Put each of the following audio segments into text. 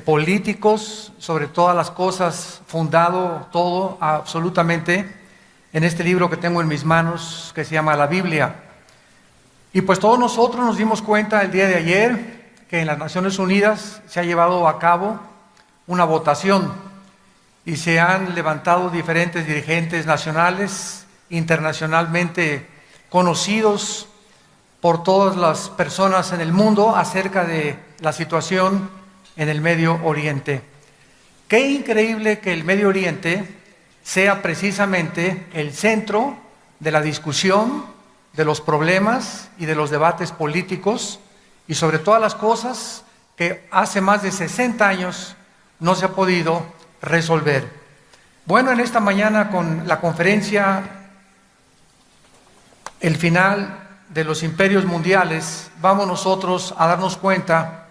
políticos, sobre todas las cosas, fundado todo absolutamente en este libro que tengo en mis manos, que se llama la Biblia. Y pues todos nosotros nos dimos cuenta el día de ayer que en las Naciones Unidas se ha llevado a cabo una votación y se han levantado diferentes dirigentes nacionales, internacionalmente conocidos por todas las personas en el mundo acerca de la situación en el Medio Oriente. Qué increíble que el Medio Oriente sea precisamente el centro de la discusión, de los problemas y de los debates políticos, y sobre todas las cosas que hace más de 60 años no se ha podido resolver. Bueno, en esta mañana con la conferencia El final de los imperios mundiales, vamos nosotros a darnos cuenta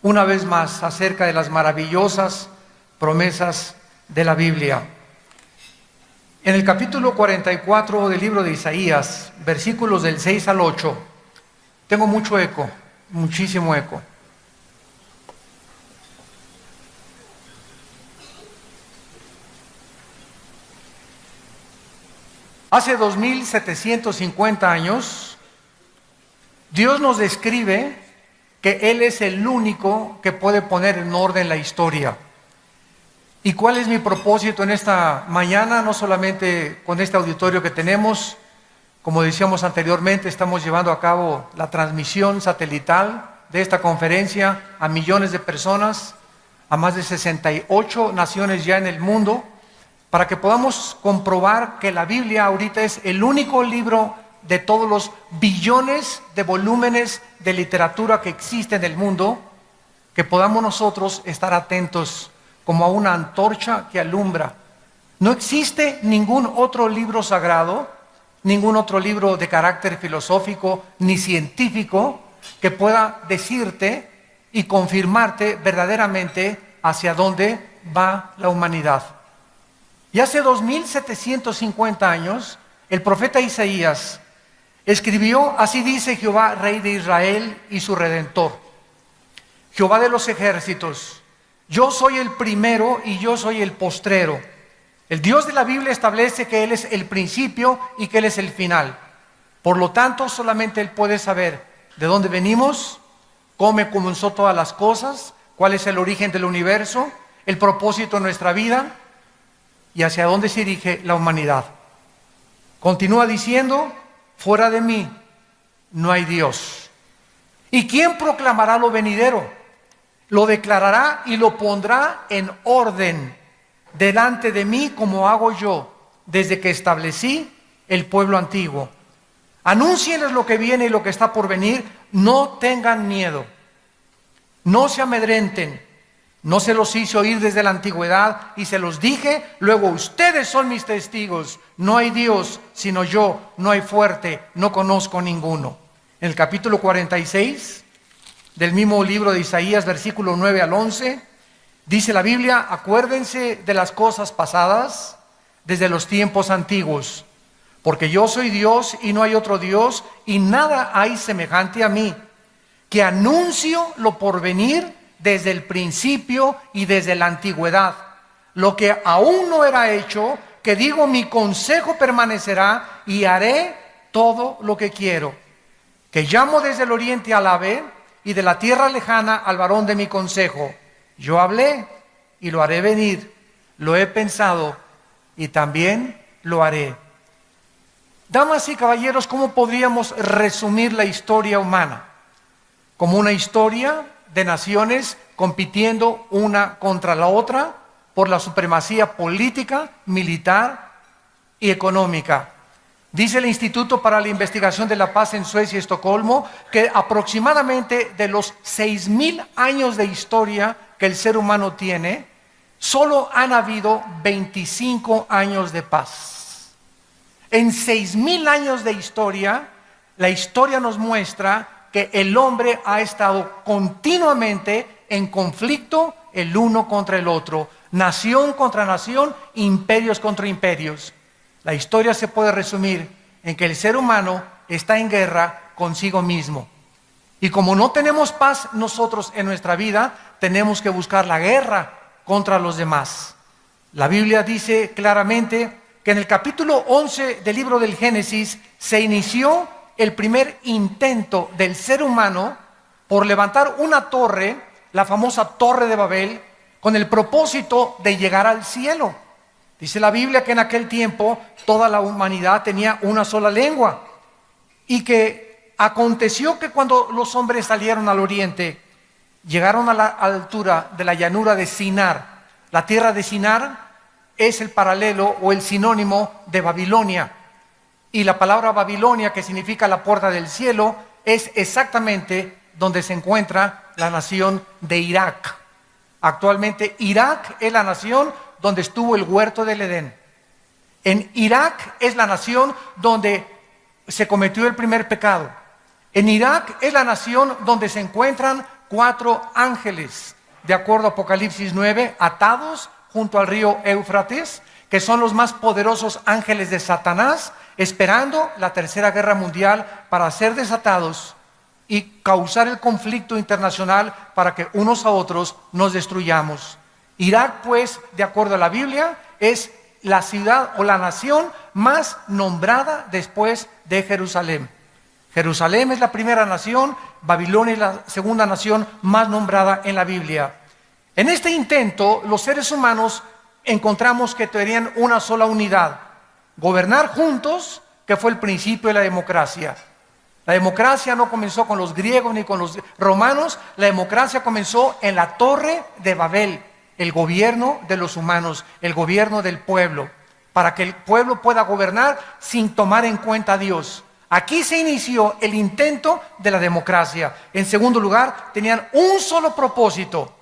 una vez más acerca de las maravillosas promesas de la Biblia. En el capítulo 44 del libro de Isaías, versículos del 6 al 8, tengo mucho eco, muchísimo eco. Hace 2750 años, Dios nos describe que Él es el único que puede poner en orden la historia. ¿Y cuál es mi propósito en esta mañana? No solamente con este auditorio que tenemos, como decíamos anteriormente, estamos llevando a cabo la transmisión satelital de esta conferencia a millones de personas, a más de 68 naciones ya en el mundo, para que podamos comprobar que la Biblia ahorita es el único libro de todos los billones de volúmenes de literatura que existe en el mundo, que podamos nosotros estar atentos como a una antorcha que alumbra. No existe ningún otro libro sagrado, ningún otro libro de carácter filosófico ni científico que pueda decirte y confirmarte verdaderamente hacia dónde va la humanidad. Y hace 2750 años, el profeta Isaías escribió: así dice Jehová, Rey de Israel y su Redentor, Jehová de los ejércitos, yo soy el primero y yo soy el postrero. El Dios de la Biblia establece que Él es el principio y que Él es el final. Por lo tanto, solamente Él puede saber de dónde venimos, cómo comenzó todas las cosas, cuál es el origen del universo, el propósito de nuestra vida y hacia dónde se dirige la humanidad. Continúa diciendo: fuera de mí no hay Dios. ¿Y quién proclamará lo venidero? Lo declarará y lo pondrá en orden delante de mí, como hago yo desde que establecí el pueblo antiguo. Anúncienles lo que viene y lo que está por venir. No tengan miedo, no se amedrenten. No se los hice oír desde la antigüedad y se los dije, luego ustedes son mis testigos. No hay Dios sino yo, no hay fuerte, no conozco ninguno. En el capítulo 46 del mismo libro de Isaías, versículo 9 al 11, dice la Biblia: acuérdense de las cosas pasadas desde los tiempos antiguos, porque yo soy Dios y no hay otro Dios, y nada hay semejante a mí, que anuncio lo porvenir desde el principio y desde la antigüedad, lo que aún no era hecho, que digo, mi consejo permanecerá y haré todo lo que quiero, que llamo desde el oriente al ave y de la tierra lejana al varón de mi consejo. Yo hablé y lo haré venir, lo he pensado y también lo haré. Damas y caballeros, ¿cómo podríamos resumir la historia humana? Como una historia de naciones compitiendo una contra la otra por la supremacía política, militar y económica. Dice el Instituto para la Investigación de la Paz en Suecia y Estocolmo que aproximadamente de los 6,000 años de historia que el ser humano tiene, solo han habido 25 años de paz. En 6,000 años de historia, la historia nos muestra que el hombre ha estado continuamente en conflicto el uno contra el otro, nación contra nación, imperios contra imperios. La historia se puede resumir en que el ser humano está en guerra consigo mismo. Y como no tenemos paz nosotros en nuestra vida, tenemos que buscar la guerra contra los demás. La Biblia dice claramente que en el capítulo 11 del libro del Génesis se inició el primer intento del ser humano por levantar una torre, la famosa Torre de Babel, con el propósito de llegar al cielo. Dice la Biblia que en aquel tiempo toda la humanidad tenía una sola lengua y que aconteció que cuando los hombres salieron al oriente, llegaron a la altura de la llanura de Sinar. La tierra de Sinar es el paralelo o el sinónimo de Babilonia. Y la palabra Babilonia, que significa la puerta del cielo, es exactamente donde se encuentra la nación de Irak. Actualmente Irak es la nación donde estuvo el huerto del Edén. En Irak es la nación donde se cometió el primer pecado. En Irak es la nación donde se encuentran 4 ángeles, de acuerdo a Apocalipsis 9, atados junto al río Éufrates, que son los más poderosos ángeles de Satanás, esperando la tercera guerra mundial para ser desatados y causar el conflicto internacional para que unos a otros nos destruyamos. Irak, pues, de acuerdo a la Biblia, es la ciudad o la nación más nombrada después de Jerusalén. Jerusalén es la primera nación, Babilonia es la segunda nación más nombrada en la Biblia. En este intento, los seres humanos encontramos que tenían una sola unidad: gobernar juntos, que fue el principio de la democracia. La democracia no comenzó con los griegos ni con los romanos, la democracia comenzó en la Torre de Babel, el gobierno de los humanos, el gobierno del pueblo, para que el pueblo pueda gobernar sin tomar en cuenta a Dios. Aquí se inició el intento de la democracia. En segundo lugar, tenían un solo propósito: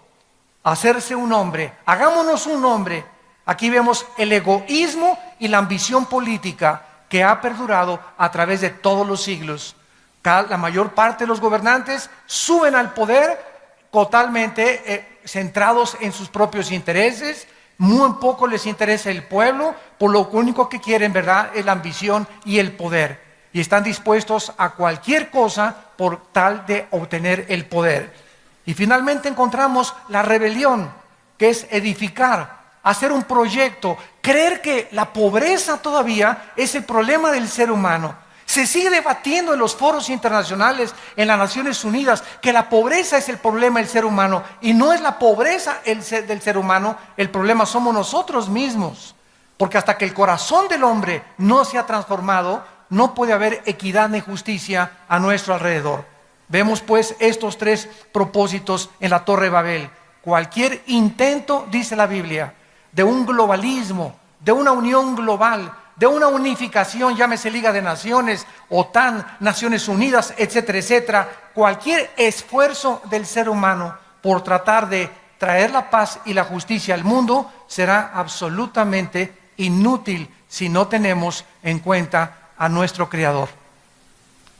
hacerse un hombre. Hagámonos un hombre. Aquí vemos el egoísmo y la ambición política que ha perdurado a través de todos los siglos. La mayor parte de los gobernantes suben al poder totalmente centrados en sus propios intereses. Muy poco les interesa el pueblo, por lo único que quieren, ¿verdad?, es la ambición y el poder. Y están dispuestos a cualquier cosa por tal de obtener el poder. Y finalmente encontramos la rebelión, que es edificar, hacer un proyecto, creer que la pobreza todavía es el problema del ser humano. Se sigue debatiendo en los foros internacionales, en las Naciones Unidas, que la pobreza es el problema del ser humano. Y no es la pobreza del ser humano, el problema somos nosotros mismos. Porque hasta que el corazón del hombre no se ha transformado, no puede haber equidad ni justicia a nuestro alrededor. Vemos pues estos 3 propósitos en la Torre de Babel. Cualquier intento, dice la Biblia, de un globalismo, de una unión global, de una unificación, llámese Liga de Naciones, OTAN, Naciones Unidas, etcétera, etcétera, cualquier esfuerzo del ser humano por tratar de traer la paz y la justicia al mundo será absolutamente inútil si no tenemos en cuenta a nuestro Creador.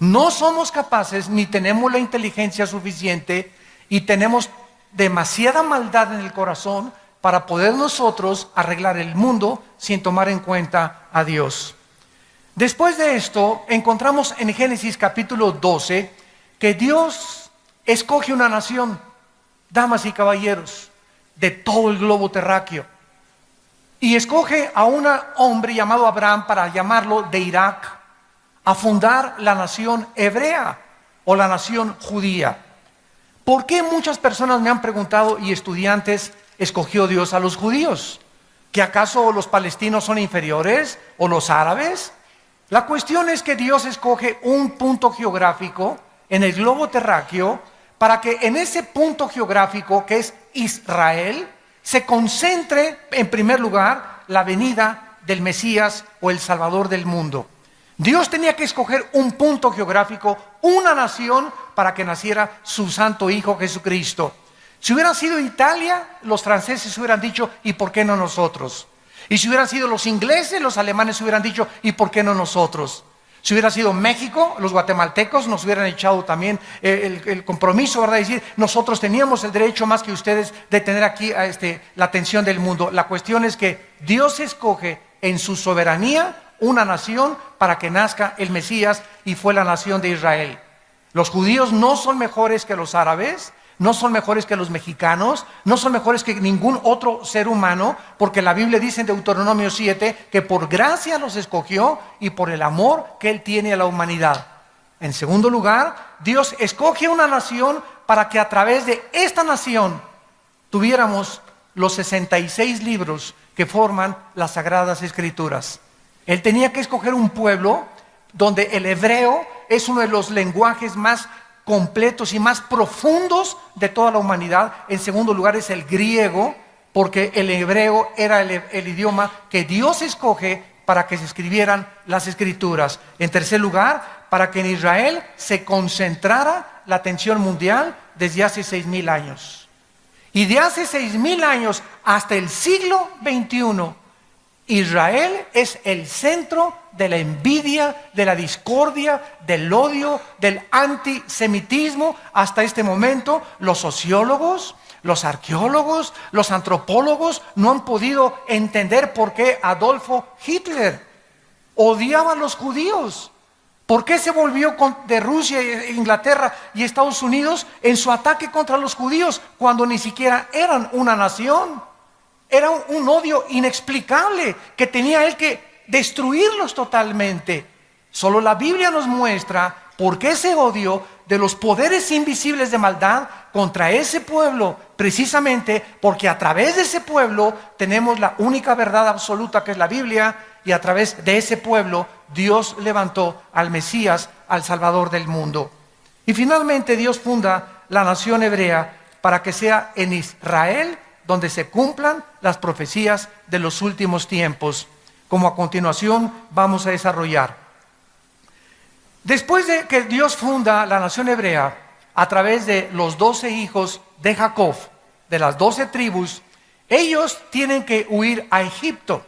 No somos capaces ni tenemos la inteligencia suficiente y tenemos demasiada maldad en el corazón para poder nosotros arreglar el mundo sin tomar en cuenta a Dios. Después de esto, encontramos en Génesis capítulo 12 que Dios escoge una nación, damas y caballeros, de todo el globo terráqueo. Y escoge a un hombre llamado Abraham para llamarlo de Irak, a fundar la nación hebrea o la nación judía. ¿Por qué muchas personas me han preguntado y estudiantes escogió Dios a los judíos? ¿Que acaso los palestinos son inferiores o los árabes? La cuestión es que Dios escoge un punto geográfico en el globo terráqueo para que en ese punto geográfico, que es Israel, se concentre en primer lugar la venida del Mesías o el Salvador del mundo. Dios tenía que escoger un punto geográfico, una nación, para que naciera su santo Hijo Jesucristo. Si hubiera sido Italia, los franceses hubieran dicho, ¿y por qué no nosotros? Y si hubieran sido los ingleses, los alemanes hubieran dicho, ¿y por qué no nosotros? Si hubiera sido México, los guatemaltecos nos hubieran echado también el compromiso, ¿verdad? Es decir, nosotros teníamos el derecho más que ustedes de tener aquí la atención del mundo. La cuestión es que Dios escoge en su soberanía una nación para que nazca el Mesías, y fue la nación de Israel. Los judíos no son mejores que los árabes, no son mejores que los mexicanos, no son mejores que ningún otro ser humano, porque la Biblia dice en Deuteronomio 7 que por gracia los escogió y por el amor que Él tiene a la humanidad. En segundo lugar, Dios escoge una nación para que a través de esta nación tuviéramos los 66 libros que forman las Sagradas Escrituras. Él tenía que escoger un pueblo donde el hebreo es uno de los lenguajes más completos y más profundos de toda la humanidad. En segundo lugar es el griego, porque el hebreo era el idioma que Dios escoge para que se escribieran las Escrituras. En tercer lugar, para que en Israel se concentrara la atención mundial desde hace 6,000 años. Y de hace 6,000 años hasta el siglo XXI, Israel es el centro de la envidia, de la discordia, del odio, del antisemitismo. Hasta este momento, los sociólogos, los arqueólogos, los antropólogos no han podido entender por qué Adolfo Hitler odiaba a los judíos. ¿Por qué se volvió de Rusia, Inglaterra y Estados Unidos en su ataque contra los judíos cuando ni siquiera eran una nación? Era un odio inexplicable que tenía él que destruirlos totalmente. Solo la Biblia nos muestra por qué ese odio de los poderes invisibles de maldad contra ese pueblo, precisamente porque a través de ese pueblo tenemos la única verdad absoluta que es la Biblia, y a través de ese pueblo Dios levantó al Mesías, al Salvador del mundo. Y finalmente Dios funda la nación hebrea para que sea en Israel donde se cumplan las profecías de los últimos tiempos, como a continuación vamos a desarrollar. Después de que Dios funda la nación hebrea a través de los 12 hijos de Jacob, de las 12 tribus, ellos tienen que huir a Egipto.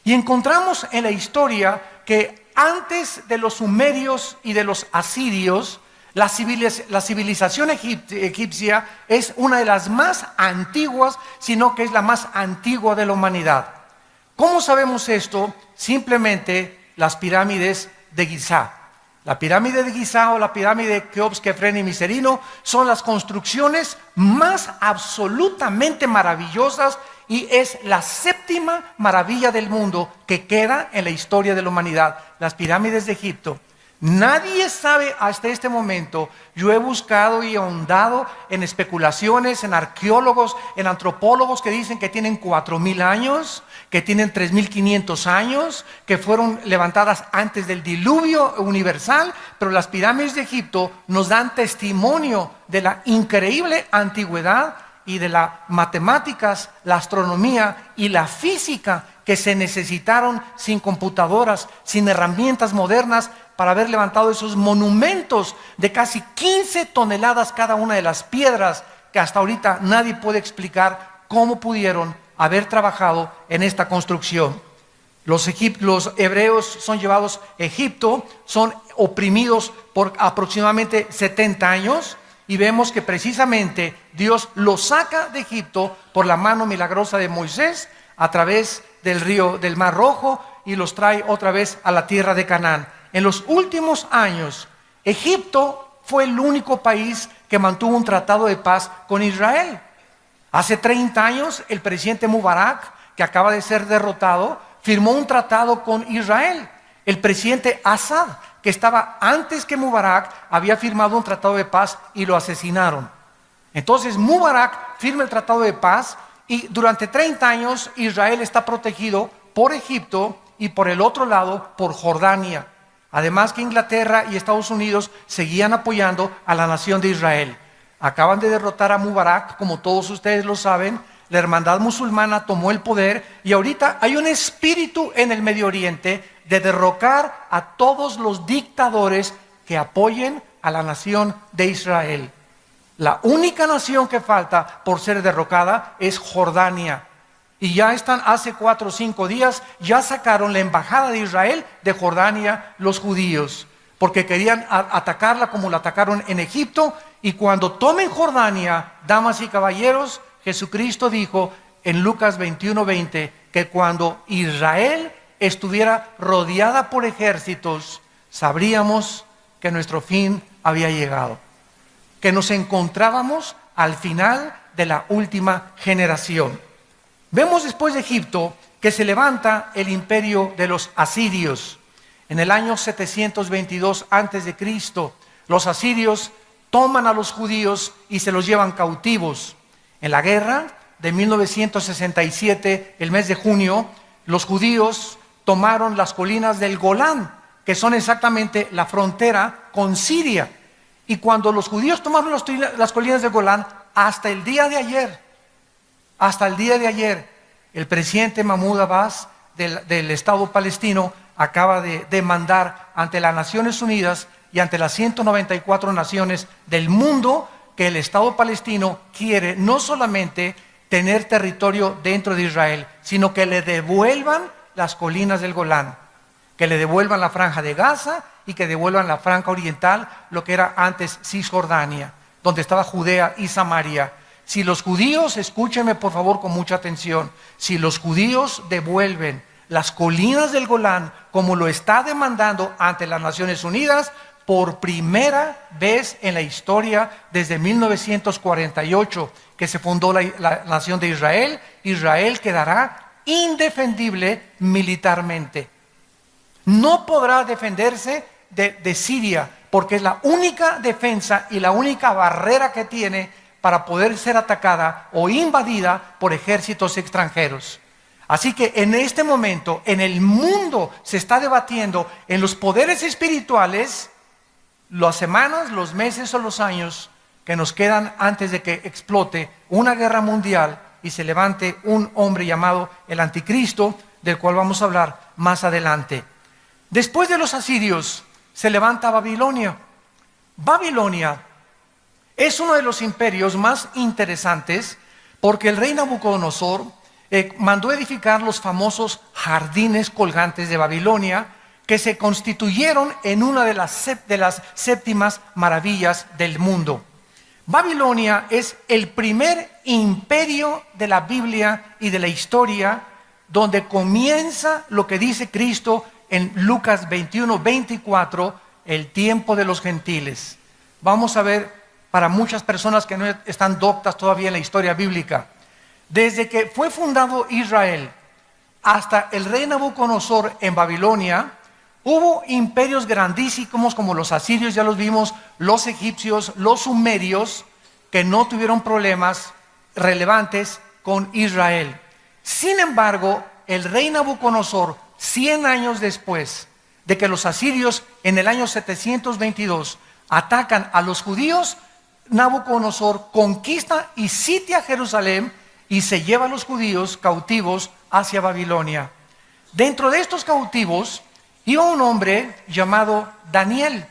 Y encontramos en la historia que antes de los sumerios y de los asirios, la civilización egipcia es una de las más antiguas, sino que es la más antigua de la humanidad. ¿Cómo sabemos esto? Simplemente las pirámides de Giza. La pirámide de Giza o la pirámide de Keops, Kefren y Miserino son las construcciones más absolutamente maravillosas y es la séptima maravilla del mundo que queda en la historia de la humanidad, las pirámides de Egipto. Nadie sabe hasta este momento. Yo he buscado y ahondado en especulaciones, en arqueólogos, en antropólogos que dicen que tienen 4,000 años, que tienen 3,500 años, que fueron levantadas antes del diluvio universal, pero las pirámides de Egipto nos dan testimonio de la increíble antigüedad y de las matemáticas, la astronomía y la física que se necesitaron sin computadoras, sin herramientas modernas, para haber levantado esos monumentos de casi 15 toneladas cada una de las piedras, que hasta ahorita nadie puede explicar cómo pudieron haber trabajado en esta construcción. Los hebreos son llevados a Egipto, son oprimidos por aproximadamente 70 años, y vemos que precisamente Dios los saca de Egipto por la mano milagrosa de Moisés a través del Mar Rojo, y los trae otra vez a la tierra de Canaán. En los últimos años, Egipto fue el único país que mantuvo un tratado de paz con Israel. Hace 30 años, el presidente Mubarak, que acaba de ser derrotado, firmó un tratado con Israel. El presidente Assad, que estaba antes que Mubarak, había firmado un tratado de paz y lo asesinaron. Entonces Mubarak firma el tratado de paz y durante 30 años Israel está protegido por Egipto y por el otro lado por Jordania. Además que Inglaterra y Estados Unidos seguían apoyando a la nación de Israel. Acaban de derrotar a Mubarak, como todos ustedes lo saben. La hermandad musulmana tomó el poder y ahorita hay un espíritu en el Medio Oriente de derrocar a todos los dictadores que apoyen a la nación de Israel. La única nación que falta por ser derrocada es Jordania. Y ya están, hace 4 o 5 días, ya sacaron la embajada de Israel de Jordania los judíos, porque querían atacarla como la atacaron en Egipto. Y cuando tomen Jordania, damas y caballeros, Jesucristo dijo en Lucas 21:20 que cuando Israel estuviera rodeada por ejércitos, sabríamos que nuestro fin había llegado, que nos encontrábamos al final de la última generación. Vemos después de Egipto que se levanta el imperio de los asirios. En el año 722 a.C., los asirios toman a los judíos y se los llevan cautivos. En la guerra de 1967, el mes de junio, los judíos tomaron las colinas del Golán, que son exactamente la frontera con Siria. Y cuando los judíos tomaron las colinas del Golán, hasta el día de ayer, el presidente Mahmoud Abbas del Estado palestino acaba de demandar ante las Naciones Unidas y ante las 194 naciones del mundo que el Estado palestino quiere no solamente tener territorio dentro de Israel, sino que le devuelvan las colinas del Golán, que le devuelvan la franja de Gaza y que devuelvan la franja oriental, lo que era antes Cisjordania, donde estaba Judea y Samaria. Si los judíos, escúchenme por favor con mucha atención, si los judíos devuelven las colinas del Golán como lo está demandando ante las Naciones Unidas, por primera vez en la historia desde 1948 que se fundó la nación de Israel, Israel quedará indefendible militarmente. No podrá defenderse de Siria, porque es la única defensa y la única barrera que tiene para poder ser atacada o invadida por ejércitos extranjeros. Así que en este momento, en el mundo se está debatiendo en los poderes espirituales las semanas, los meses o los años que nos quedan antes de que explote una guerra mundial y se levante un hombre llamado el Anticristo, del cual vamos a hablar más adelante. Después de los asirios se levanta Babilonia. Babilonia es uno de los imperios más interesantes porque el rey Nabucodonosor mandó edificar los famosos jardines colgantes de Babilonia, que se constituyeron en una de las séptimas maravillas del mundo. Babilonia es el primer imperio de la Biblia y de la historia, donde comienza lo que dice Cristo en Lucas 21:24, el tiempo de los gentiles. Vamos a ver, para muchas personas que no están doctas todavía en la historia bíblica, desde que fue fundado Israel hasta el rey Nabucodonosor en Babilonia, hubo imperios grandísimos como los asirios, ya los vimos, los egipcios, los sumerios, que no tuvieron problemas relevantes con Israel. Sin embargo, el rey Nabucodonosor, 100 años después de que los asirios en el año 722 atacan a los judíos, Nabucodonosor conquista y sitia Jerusalén y se lleva a los judíos cautivos hacia Babilonia. Dentro de estos cautivos iba un hombre llamado Daniel,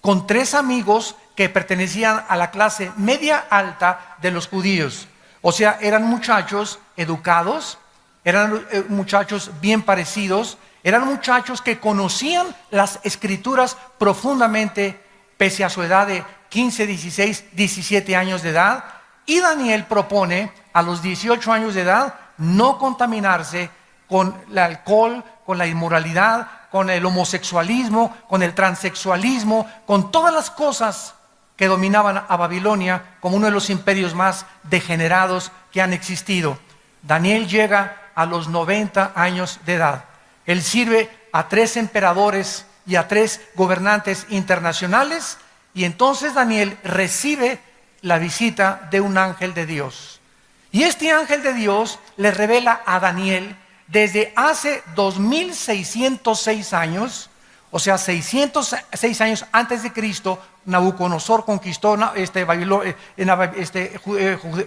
con 3 amigos que pertenecían a la clase media alta de los judíos. O sea, eran muchachos educados, eran muchachos bien parecidos, eran muchachos que conocían las escrituras profundamente, pese a su edad de 15, 16, 17 años de edad. Y Daniel propone a los 18 años de edad no contaminarse con el alcohol, con la inmoralidad, con el homosexualismo, con el transexualismo, con todas las cosas que dominaban a Babilonia como uno de los imperios más degenerados que han existido. Daniel llega a los 90 años de edad. Él sirve a 3 emperadores y a 3 gobernantes internacionales, y entonces Daniel recibe la visita de un ángel de Dios. Y este ángel de Dios le revela a Daniel desde hace 2606 años, o sea, 606 años antes de Cristo, Nabucodonosor conquistó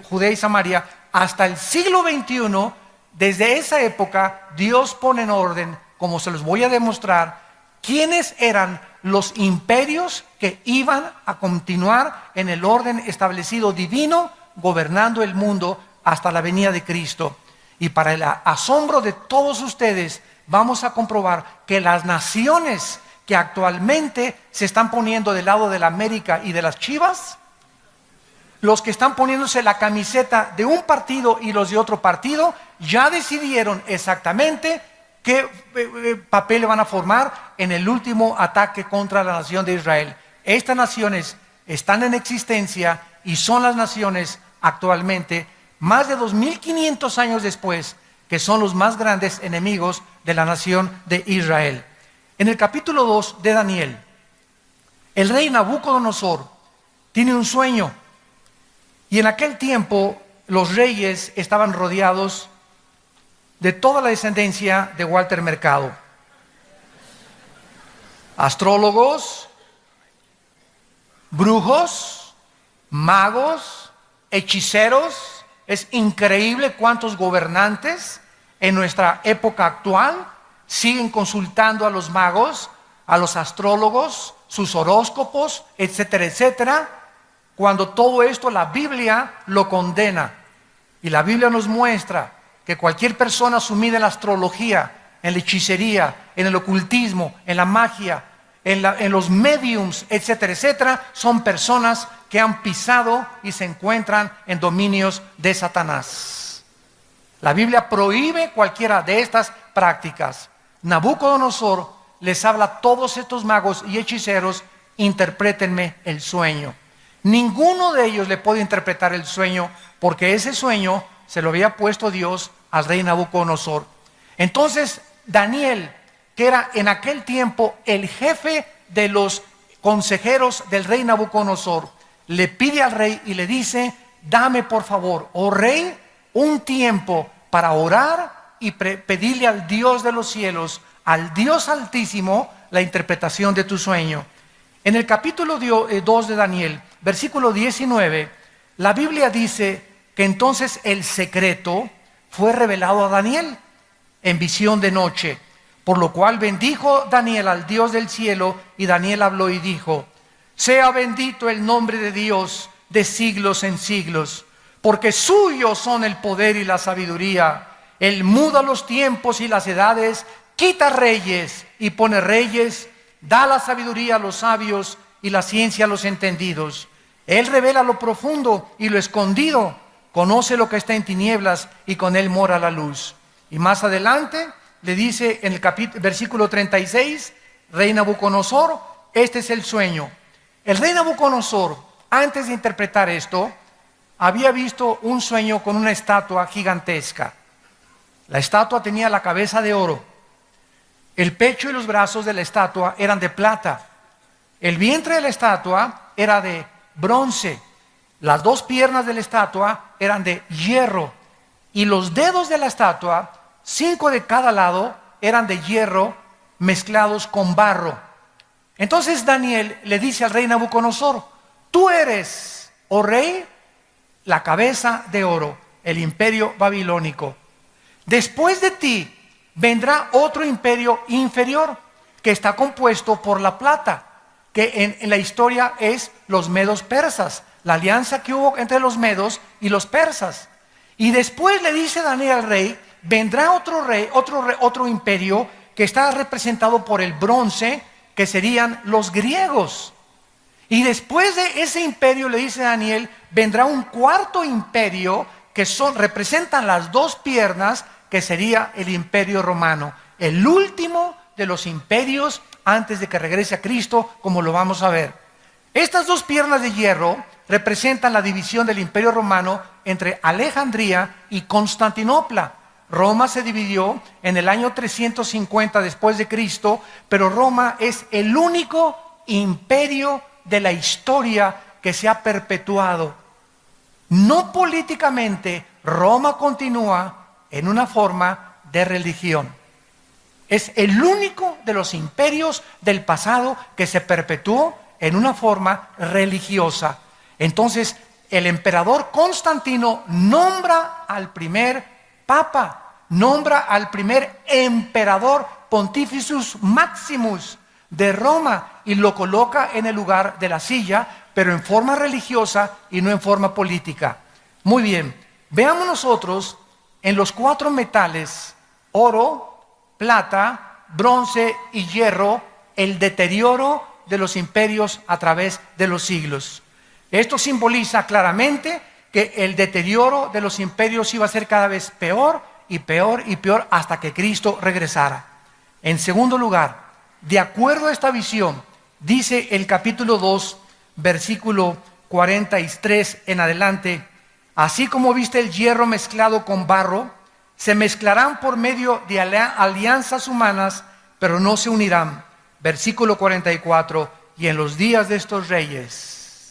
Judea y Samaria. Hasta el siglo XXI, desde esa época, Dios pone en orden, como se los voy a demostrar, quiénes eran los imperios que iban a continuar en el orden establecido divino, gobernando el mundo hasta la venida de Cristo. Y para el asombro de todos ustedes, vamos a comprobar que las naciones que actualmente se están poniendo del lado de la América y de las Chivas, los que están poniéndose la camiseta de un partido y los de otro partido, ya decidieron exactamente qué papel van a formar en el último ataque contra la nación de Israel. Estas naciones están en existencia y son las naciones actualmente, más de 2500 años después, que son los más grandes enemigos de la nación de Israel. En el capítulo 2 de Daniel, el rey Nabucodonosor tiene un sueño, y en aquel tiempo los reyes estaban rodeados de toda la descendencia de Walter Mercado. Astrólogos, brujos, magos, hechiceros. Es increíble cuántos gobernantes en nuestra época actual siguen consultando a los magos, a los astrólogos, sus horóscopos, etcétera, etcétera, cuando todo esto la Biblia lo condena. Y la Biblia nos muestra que cualquier persona sumida en la astrología, en la hechicería, en el ocultismo, en la magia, en los mediums, etcétera, etcétera, son personas que han pisado y se encuentran en dominios de Satanás. La Biblia prohíbe cualquiera de estas prácticas. Nabucodonosor les habla a todos estos magos y hechiceros: interprétenme el sueño. Ninguno de ellos le puede interpretar el sueño, porque ese sueño se lo había puesto Dios al rey Nabucodonosor. Entonces Daniel, que era en aquel tiempo el jefe de los consejeros del rey Nabucodonosor, le pide al rey y le dice: dame por favor, oh rey, un tiempo para orar y pedirle al Dios de los cielos, al Dios altísimo, la interpretación de tu sueño. En el capítulo 2 de Daniel, versículo 19, la Biblia dice que entonces el secreto fue revelado a Daniel en visión de noche, por lo cual bendijo Daniel al Dios del cielo, y Daniel habló y dijo: sea bendito el nombre de Dios de siglos en siglos, porque suyos son el poder y la sabiduría. Él muda los tiempos y las edades, quita reyes y pone reyes, da la sabiduría a los sabios y la ciencia a los entendidos. Él revela lo profundo y lo escondido, conoce lo que está en tinieblas y con él mora la luz. Y más adelante le dice en el versículo 36, rey Nabucodonosor, este es el sueño. El rey Nabucodonosor, antes de interpretar esto, había visto un sueño con una estatua gigantesca. La estatua tenía la cabeza de oro. El pecho y los brazos de la estatua eran de plata. El vientre de la estatua era de bronce. Las dos piernas de la estatua eran de hierro. Y los dedos de la estatua, 5 de cada lado, eran de hierro mezclados con barro. Entonces Daniel le dice al rey Nabucodonosor: tú eres, oh rey, la cabeza de oro, el imperio babilónico. Después de ti vendrá otro imperio inferior, que está compuesto por la plata, que en la historia es los medos persas, la alianza que hubo entre los medos y los persas. Y después le dice Daniel al rey: vendrá otro imperio que está representado por el bronce, que serían los griegos. Y después de ese imperio, le dice Daniel, vendrá un cuarto imperio que representan las dos piernas, que sería el imperio romano, el último de los imperios antes de que regrese a Cristo, como lo vamos a ver. Estas dos piernas de hierro representan la división del imperio romano entre Alejandría y Constantinopla. Roma se dividió en el año 350 después de Cristo, pero Roma es el único imperio de la historia que se ha perpetuado. No políticamente, Roma continúa en una forma de religión. Es el único de los imperios del pasado que se perpetuó en una forma religiosa. Entonces, el emperador Constantino nombra al primer papa, nombra al primer emperador Pontificus Maximus de Roma y lo coloca en el lugar de la silla, pero en forma religiosa y no en forma política. Muy bien, veamos nosotros en los 4 metales, oro, plata, bronce y hierro, el deterioro de los imperios a través de los siglos. Esto simboliza claramente que el deterioro de los imperios iba a ser cada vez peor y peor y peor hasta que Cristo regresara. En segundo lugar, de acuerdo a esta visión, Dice el capítulo 2, versículo 43 en adelante: así como viste el hierro mezclado con barro, se mezclarán por medio de alianzas humanas, pero no se unirán. Versículo 44, y en los días de estos reyes,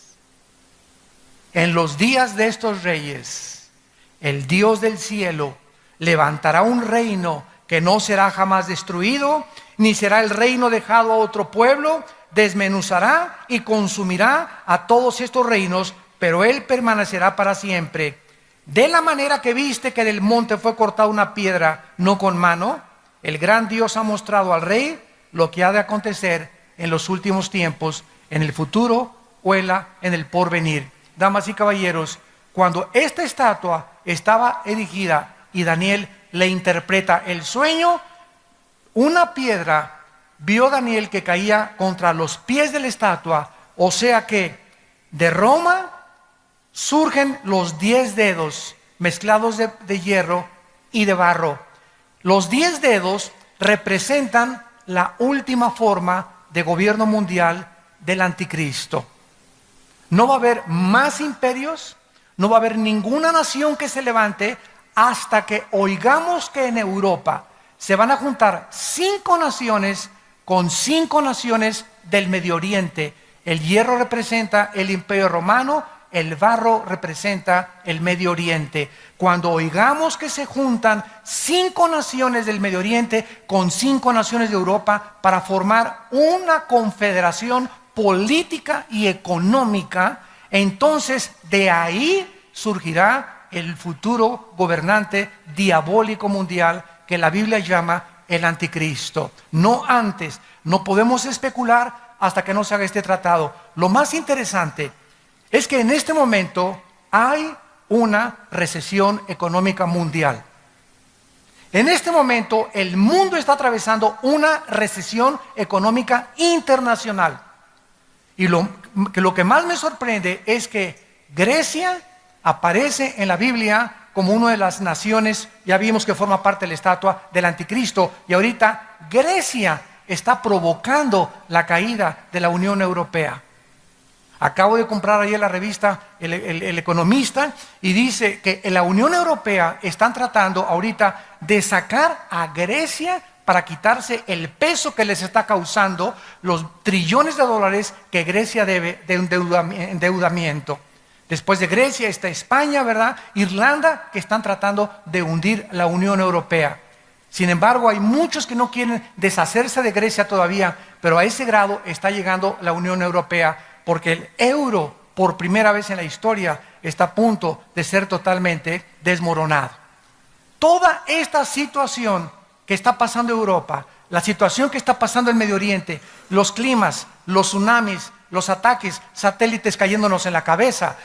el Dios del cielo levantará un reino que no será jamás destruido, ni será el reino dejado a otro pueblo. Desmenuzará y consumirá a todos estos reinos, pero él permanecerá para siempre. De la manera que viste que del monte fue cortada una piedra, no con mano, el gran Dios ha mostrado al rey lo que ha de acontecer en los últimos tiempos, en el futuro o en el porvenir. Damas y caballeros, cuando esta estatua estaba erigida y Daniel le interpreta el sueño, una piedra vio Daniel que caía contra los pies de la estatua, o sea que de Roma surgen los 10 dedos mezclados de hierro y de barro. Los 10 dedos representan la última forma de gobierno mundial del anticristo. No va a haber más imperios, no va a haber ninguna nación que se levante hasta que oigamos que en Europa se van a juntar 5 naciones con 5 naciones del Medio Oriente. El hierro representa el Imperio Romano, el barro representa el Medio Oriente. Cuando oigamos que se juntan 5 naciones del Medio Oriente con 5 naciones de Europa para formar una confederación política y económica, entonces de ahí surgirá el futuro gobernante diabólico mundial que la Biblia llama el anticristo. No antes, no podemos especular hasta que no se haga este tratado. Lo más interesante es que en este momento hay una recesión económica mundial. En este momento el mundo está atravesando una recesión económica internacional. Y lo que más me sorprende es que Grecia aparece en la Biblia como una de las naciones, ya vimos que forma parte de la estatua del anticristo, y ahorita Grecia está provocando la caída de la Unión Europea. Acabo de comprar ayer la revista El Economista, y dice que en la Unión Europea están tratando ahorita de sacar a Grecia para quitarse el peso que les está causando los trillones de dólares que Grecia debe de endeudamiento. Después de Grecia está España, ¿verdad? Irlanda, que están tratando de hundir la Unión Europea. Sin embargo, hay muchos que no quieren deshacerse de Grecia todavía, pero a ese grado está llegando la Unión Europea, porque el euro, por primera vez en la historia, está a punto de ser totalmente desmoronado. Toda esta situación que está pasando en Europa, la situación que está pasando en Medio Oriente, los climas, los tsunamis, los ataques, satélites cayéndonos en la cabeza,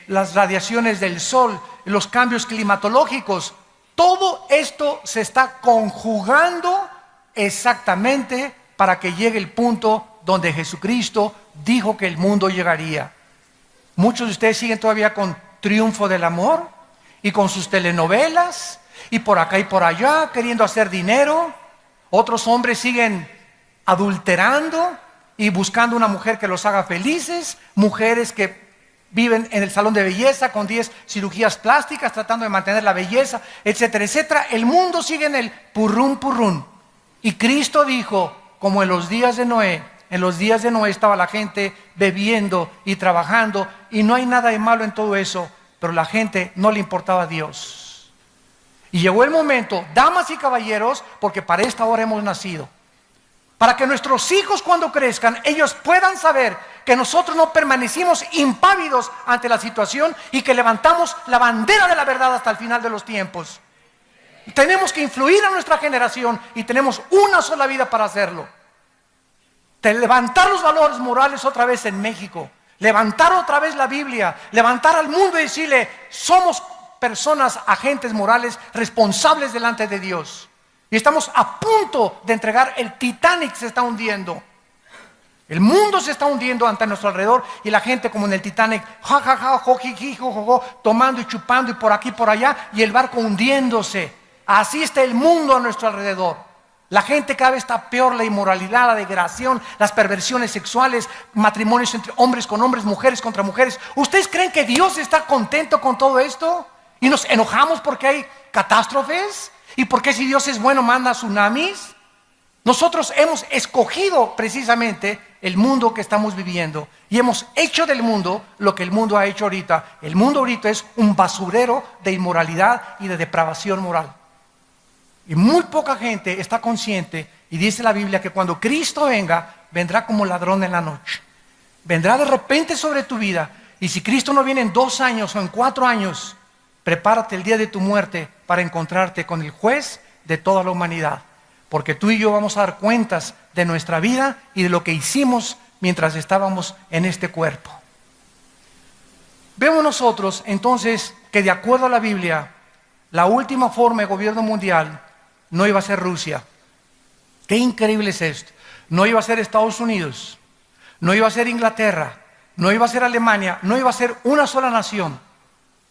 las radiaciones del sol, los cambios climatológicos, todo esto se está conjugando exactamente para que llegue el punto donde Jesucristo dijo que el mundo llegaría. Muchos de ustedes siguen todavía con Triunfo del Amor y con sus telenovelas y por acá y por allá queriendo hacer dinero. Otros hombres siguen adulterando y buscando una mujer que los haga felices, mujeres que viven en el salón de belleza con 10 cirugías plásticas tratando de mantener la belleza, etcétera, etcétera. El mundo sigue en el purrún, purrún. Y Cristo dijo, como en los días de Noé estaba la gente bebiendo y trabajando, y no hay nada de malo en todo eso, pero la gente no le importaba a Dios. Y llegó el momento, damas y caballeros, porque para esta hora hemos nacido, para que nuestros hijos cuando crezcan, ellos puedan saber que nosotros no permanecimos impávidos ante la situación y que levantamos la bandera de la verdad hasta el final de los tiempos. Tenemos que influir a nuestra generación y tenemos una sola vida para hacerlo. Levantar los valores morales otra vez en México, levantar otra vez la Biblia, levantar al mundo y decirle, somos personas, agentes morales, responsables delante de Dios. Y estamos a punto de entregar, el Titanic se está hundiendo. El mundo se está hundiendo ante nuestro alrededor y la gente como en el Titanic, ja, ja, ja, jojiji, jojojo, tomando y chupando y por aquí y por allá y el barco hundiéndose. Así está el mundo a nuestro alrededor. La gente cada vez está peor, la inmoralidad, la degradación, las perversiones sexuales, matrimonios entre hombres con hombres, mujeres contra mujeres. ¿Ustedes creen que Dios está contento con todo esto? ¿Y nos enojamos porque hay catástrofes? ¿Y porque si Dios es bueno manda tsunamis? Nosotros hemos escogido precisamente el mundo que estamos viviendo y hemos hecho del mundo lo que el mundo ha hecho ahorita. El mundo ahorita es un basurero de inmoralidad y de depravación moral. Y muy poca gente está consciente, y dice la Biblia que cuando Cristo venga, vendrá como ladrón en la noche. Vendrá de repente sobre tu vida, y si Cristo no viene en 2 años o en 4 años, prepárate el día de tu muerte para encontrarte con el juez de toda la humanidad. Porque tú y yo vamos a dar cuentas de nuestra vida y de lo que hicimos mientras estábamos en este cuerpo. Vemos nosotros entonces que de acuerdo a la Biblia, la última forma de gobierno mundial no iba a ser Rusia. Qué increíble es esto. No iba a ser Estados Unidos, no iba a ser Inglaterra, no iba a ser Alemania, no iba a ser una sola nación.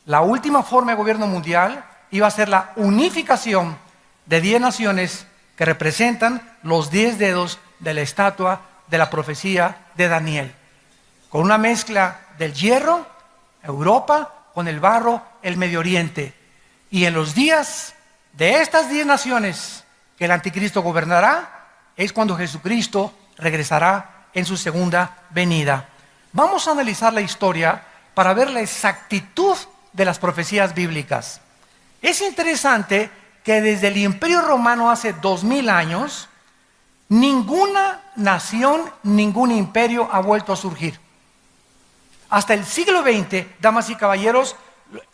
La última forma de gobierno mundial iba a ser la unificación de 10 naciones que representan los 10 dedos de la estatua de la profecía de Daniel, con una mezcla del hierro, Europa, con el barro, el Medio Oriente. Y en los días de estas 10 naciones que el anticristo gobernará, es cuando Jesucristo regresará en su segunda venida. Vamos a analizar la historia para ver la exactitud de las profecías bíblicas. Es interesante que desde el Imperio Romano hace 2000 años, ninguna nación, ningún imperio ha vuelto a surgir. Hasta el siglo XX, damas y caballeros,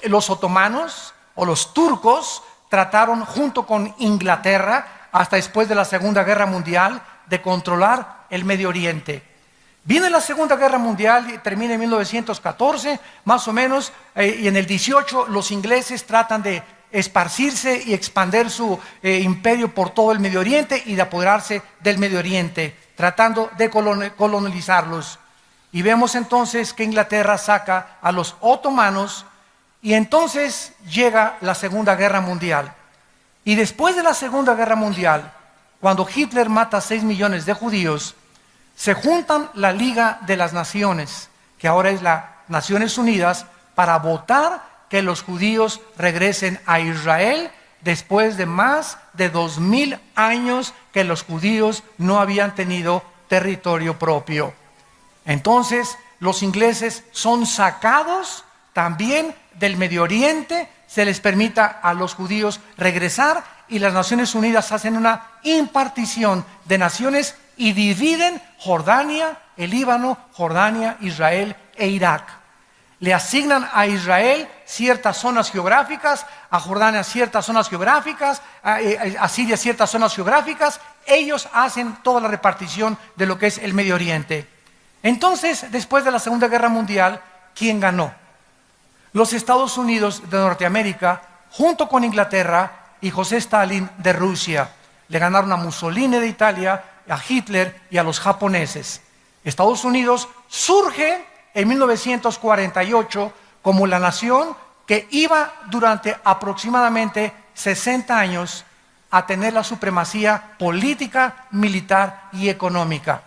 los otomanos o los turcos trataron junto con Inglaterra, hasta después de la Segunda Guerra Mundial, de controlar el Medio Oriente. Viene la Segunda Guerra Mundial y termina en 1914, más o menos, y en el 18 los ingleses tratan de esparcirse y expandir su imperio por todo el Medio Oriente y de apoderarse del Medio Oriente, tratando de colonizarlos. Y vemos entonces que Inglaterra saca a los otomanos y entonces llega la Segunda Guerra Mundial. Y después de la Segunda Guerra Mundial, cuando Hitler mata a 6 millones de judíos, se juntan la Liga de las Naciones, que ahora es las Naciones Unidas, para votar que los judíos regresen a Israel después de más de 2000 años que los judíos no habían tenido territorio propio. Entonces los ingleses son sacados también del Medio Oriente, se les permita a los judíos regresar y las Naciones Unidas hacen una impartición de naciones y dividen Jordania, el Líbano, Jordania, Israel e Irak. Le asignan a Israel ciertas zonas geográficas, a Jordania ciertas zonas geográficas, a Siria ciertas zonas geográficas. Ellos hacen toda la repartición de lo que es el Medio Oriente. Entonces, después de la Segunda Guerra Mundial, ¿quién ganó? Los Estados Unidos de Norteamérica, junto con Inglaterra y José Stalin de Rusia. Le ganaron a Mussolini de Italia, a Hitler y a los japoneses. Estados Unidos surge en 1948 como la nación que iba durante aproximadamente 60 años a tener la supremacía política, militar y económica.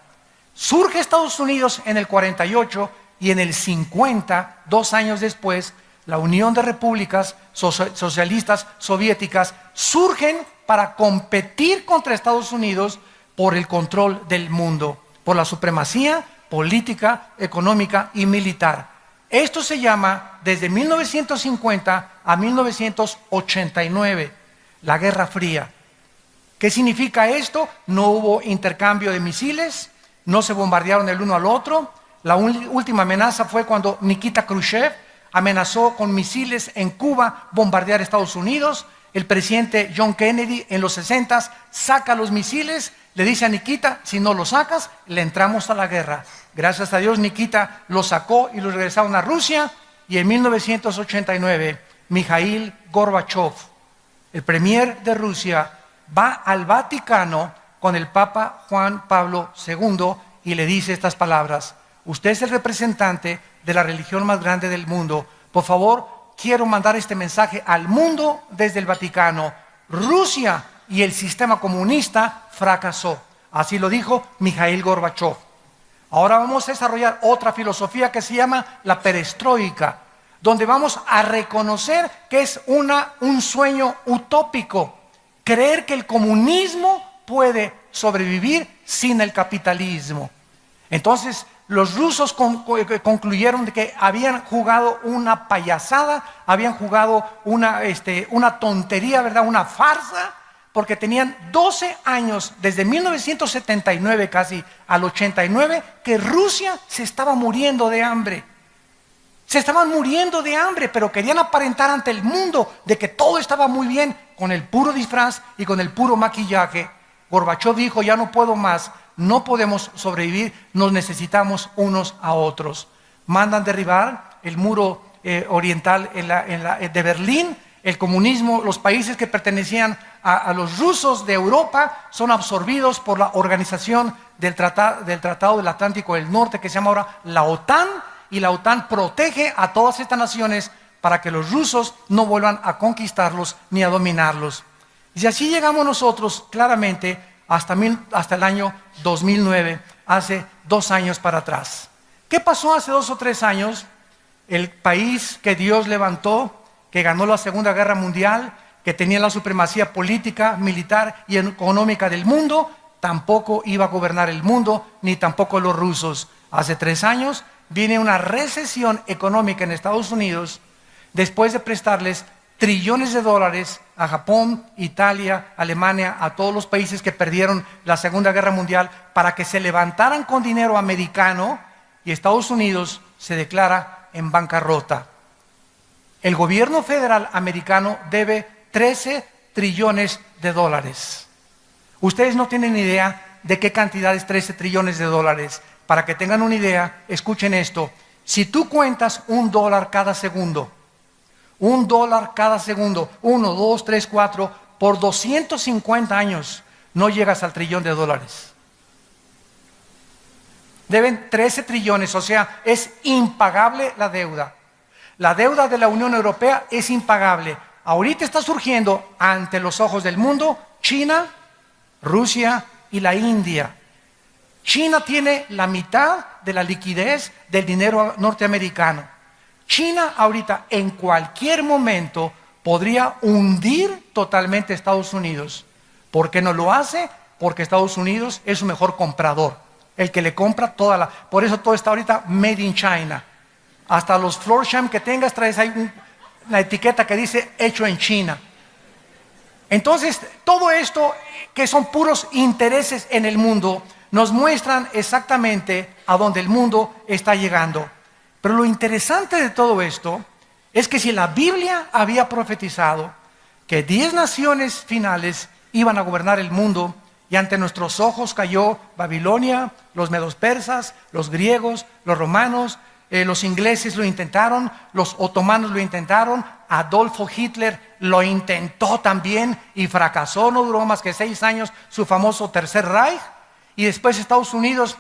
Surge Estados Unidos en el 48 y en el 50, 2 años después, la Unión de Repúblicas Socialistas Soviéticas surgen para competir contra Estados Unidos por el control del mundo, por la supremacía política, económica y militar. Esto se llama desde 1950 a 1989, la Guerra Fría. ¿Qué significa esto? No hubo intercambio de misiles, no se bombardearon el uno al otro. La última amenaza fue cuando Nikita Khrushchev amenazó con misiles en Cuba bombardear Estados Unidos. El presidente John Kennedy en los 60 saca los misiles, le dice a Nikita, si no los sacas, le entramos a la guerra. Gracias a Dios Nikita los sacó y los regresaron a Rusia. Y en 1989, Mikhail Gorbachev, el premier de Rusia, va al Vaticano con el Papa Juan Pablo II y le dice estas palabras: usted es el representante de la religión más grande del mundo. Por favor, quiero mandar este mensaje al mundo desde el Vaticano. Rusia y el sistema comunista fracasó. Así lo dijo Mikhail Gorbachev. Ahora vamos a desarrollar otra filosofía que se llama la perestroika, donde vamos a reconocer que es un sueño utópico, creer que el comunismo puede sobrevivir sin el capitalismo. Entonces, los rusos concluyeron de que habían jugado una payasada, habían jugado una tontería, ¿verdad? Una farsa, porque tenían 12 años, desde 1979 casi al 89, que Rusia se estaba muriendo de hambre. Se estaban muriendo de hambre, pero querían aparentar ante el mundo de que todo estaba muy bien con el puro disfraz y con el puro maquillaje. Gorbachev dijo, ya no puedo más, no podemos sobrevivir, nos necesitamos unos a otros. Mandan derribar el muro oriental de Berlín. El comunismo, los países que pertenecían a los rusos de Europa son absorbidos por la organización del Tratado del Atlántico del Norte, que se llama ahora la OTAN, y la OTAN protege a todas estas naciones para que los rusos no vuelvan a conquistarlos ni a dominarlos. Y así llegamos nosotros claramente hasta el año 2009, hace 2 años para atrás. ¿Qué pasó hace 2 o 3 años? El país que Dios levantó, que ganó la Segunda Guerra Mundial, que tenía la supremacía política, militar y económica del mundo, tampoco iba a gobernar el mundo, ni tampoco los rusos. Hace 3 años viene una recesión económica en Estados Unidos, después de prestarles trillones de dólares a Japón, Italia, Alemania, a todos los países que perdieron la Segunda Guerra Mundial, para que se levantaran con dinero americano, y Estados Unidos se declara en bancarrota. El gobierno federal americano debe 13 trillones de dólares. Ustedes no tienen idea de qué cantidad es 13 trillones de dólares. Para que tengan una idea, escuchen esto. Si tú cuentas $1 cada segundo, $1 cada segundo, 1, 2, 3, 4, por 250 años, no llegas al trillón de dólares. Deben 13 trillones, o sea, es impagable la deuda. La deuda de la Unión Europea es impagable. Ahorita está surgiendo ante los ojos del mundo China, Rusia y la India. China tiene la mitad de la liquidez del dinero norteamericano. China ahorita en cualquier momento podría hundir totalmente a Estados Unidos. ¿Por qué no lo hace? Porque Estados Unidos es su mejor comprador, el que le compra por eso todo está ahorita made in China. Hasta los Florsheim que tengas traes ahí una etiqueta que dice hecho en China. Entonces, todo esto que son puros intereses en el mundo nos muestran exactamente a dónde el mundo está llegando. Pero lo interesante de todo esto es que si la Biblia había profetizado que 10 naciones finales iban a gobernar el mundo, y ante nuestros ojos cayó Babilonia, los medos persas, los griegos, los romanos, los ingleses lo intentaron, los otomanos lo intentaron, Adolfo Hitler lo intentó también y fracasó, no duró más que 6 años su famoso Tercer Reich, y después Estados Unidos,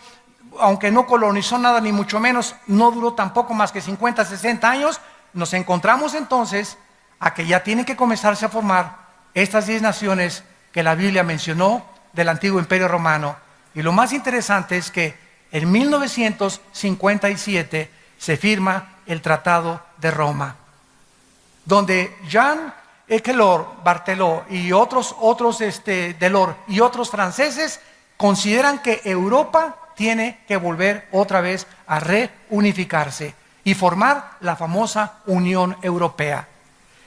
aunque no colonizó nada ni mucho menos, no duró tampoco más que 50, 60 años. Nos encontramos entonces a que ya tienen que comenzarse a formar estas 10 naciones que la Biblia mencionó del antiguo Imperio Romano. Y lo más interesante es que en 1957 se firma el Tratado de Roma, donde Jean Ekelor, Barteló y otros Delors y otros franceses consideran que Europa tiene que volver otra vez a reunificarse y formar la famosa Unión Europea.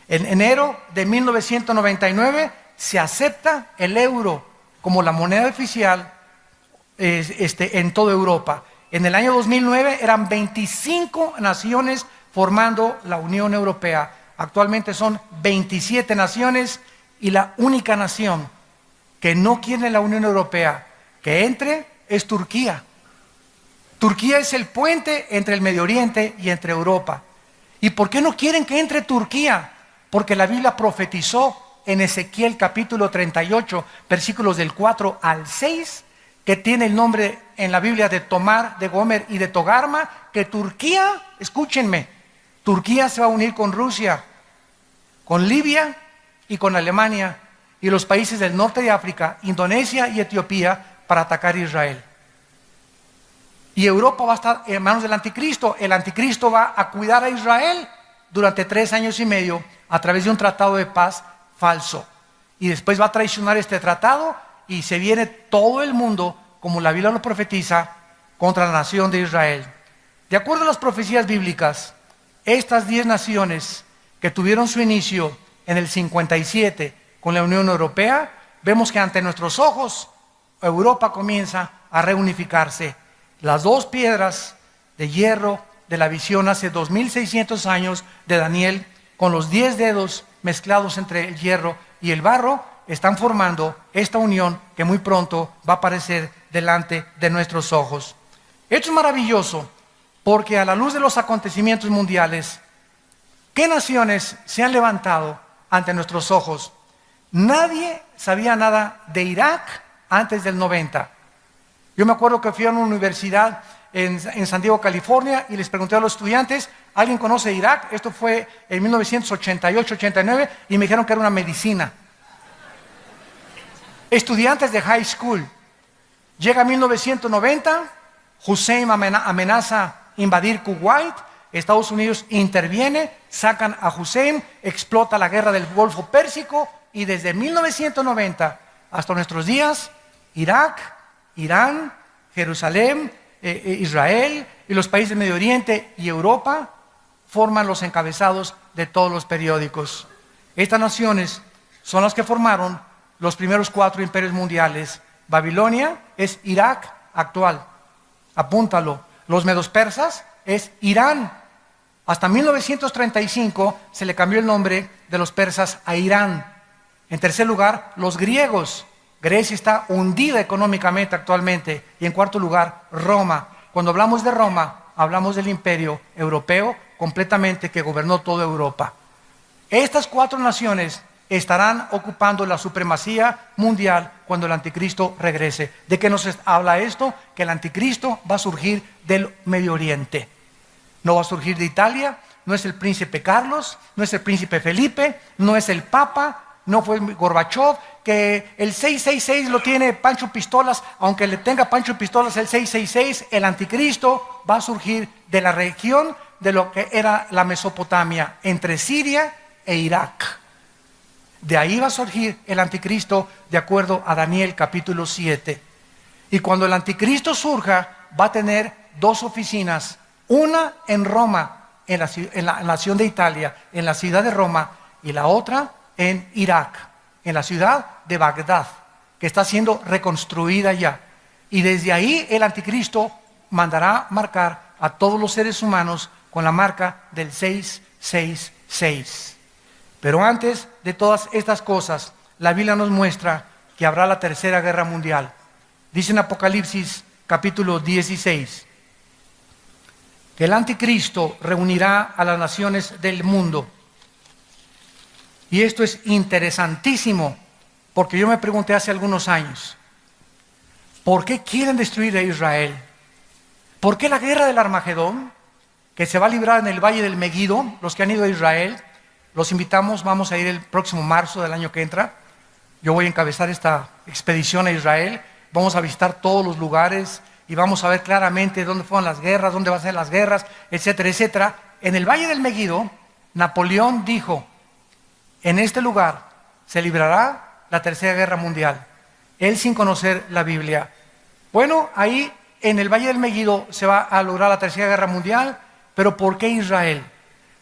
En enero de 1999 se acepta el euro como la moneda oficial en toda Europa. En el año 2009 eran 25 naciones formando la Unión Europea. Actualmente son 27 naciones y la única nación que no quiere la Unión Europea que entre es Turquía. Turquía es el puente entre el Medio Oriente y entre Europa. ¿Y por qué no quieren que entre Turquía? Porque la Biblia profetizó en Ezequiel capítulo 38, versículos del 4 al 6, que tiene el nombre en la Biblia de Tomar, de Gomer y de Togarma, que Turquía, escúchenme, Turquía se va a unir con Rusia, con Libia y con Alemania, y los países del norte de África, Indonesia y Etiopía, para atacar a Israel. Y Europa va a estar en manos del anticristo. El anticristo va a cuidar a Israel durante 3 años y medio a través de un tratado de paz falso. Y después va a traicionar este tratado y se viene todo el mundo, como la Biblia lo profetiza, contra la nación de Israel. De acuerdo a las profecías bíblicas, estas 10 naciones que tuvieron su inicio en el 57 con la Unión Europea, vemos que ante nuestros ojos Europa comienza a reunificarse. Las 2 piedras de hierro de la visión hace 2600 años de Daniel, con los 10 dedos mezclados entre el hierro y el barro, están formando esta unión que muy pronto va a aparecer delante de nuestros ojos. Esto es maravilloso porque a la luz de los acontecimientos mundiales, ¿qué naciones se han levantado ante nuestros ojos? Nadie sabía nada de Irak antes del 90. Yo me acuerdo que fui a una universidad en San Diego, California, y les pregunté a los estudiantes, ¿alguien conoce Irak? Esto fue en 1988-89, y me dijeron que era una medicina. Estudiantes de high school. Llega 1990, Hussein amenaza invadir Kuwait, Estados Unidos interviene, sacan a Hussein, explota la guerra del Golfo Pérsico, y desde 1990 hasta nuestros días, Irak, Irán, Jerusalén, Israel y los países del Medio Oriente y Europa forman los encabezados de todos los periódicos. Estas naciones son las que formaron los primeros 4 imperios mundiales. Babilonia es Irak actual, apúntalo. Los medos persas es Irán. Hasta 1935 se le cambió el nombre de los persas a Irán. En tercer lugar, los griegos. Grecia está hundida económicamente actualmente. Y en cuarto lugar, Roma. Cuando hablamos de Roma, hablamos del imperio europeo completamente que gobernó toda Europa. Estas 4 naciones estarán ocupando la supremacía mundial cuando el anticristo regrese. ¿De qué nos habla esto? Que el anticristo va a surgir del Medio Oriente. No va a surgir de Italia, no es el príncipe Carlos, no es el príncipe Felipe, no es el Papa, no fue Gorbachev, que el 666 lo tiene Pancho Pistolas, aunque le tenga Pancho Pistolas el 666, el anticristo va a surgir de la región de lo que era la Mesopotamia, entre Siria e Irak. De ahí va a surgir el anticristo de acuerdo a Daniel capítulo 7. Y cuando el anticristo surja, va a tener 2 oficinas, una en Roma, en la nación de Italia, en la ciudad de Roma, y la otra en Irak, en la ciudad de Bagdad, que está siendo reconstruida ya. Y desde ahí el anticristo mandará marcar a todos los seres humanos con la marca del 666. Pero antes de todas estas cosas, la Biblia nos muestra que habrá la tercera guerra mundial. Dice en Apocalipsis capítulo 16, que el anticristo reunirá a las naciones del mundo. Y esto es interesantísimo, porque yo me pregunté hace algunos años, ¿por qué quieren destruir a Israel? ¿Por qué la guerra del Armagedón, que se va a librar en el Valle del Megido? Los que han ido a Israel, los invitamos, vamos a ir el próximo marzo del año que entra. Yo voy a encabezar esta expedición a Israel, vamos a visitar todos los lugares y vamos a ver claramente dónde fueron las guerras, dónde van a ser las guerras, etcétera, etcétera. En el Valle del Megido, Napoleón dijo, en este lugar se librará la tercera guerra mundial. Él sin conocer la Biblia. Bueno, ahí en el Valle del Megido se va a lograr la tercera guerra mundial, pero ¿por qué Israel?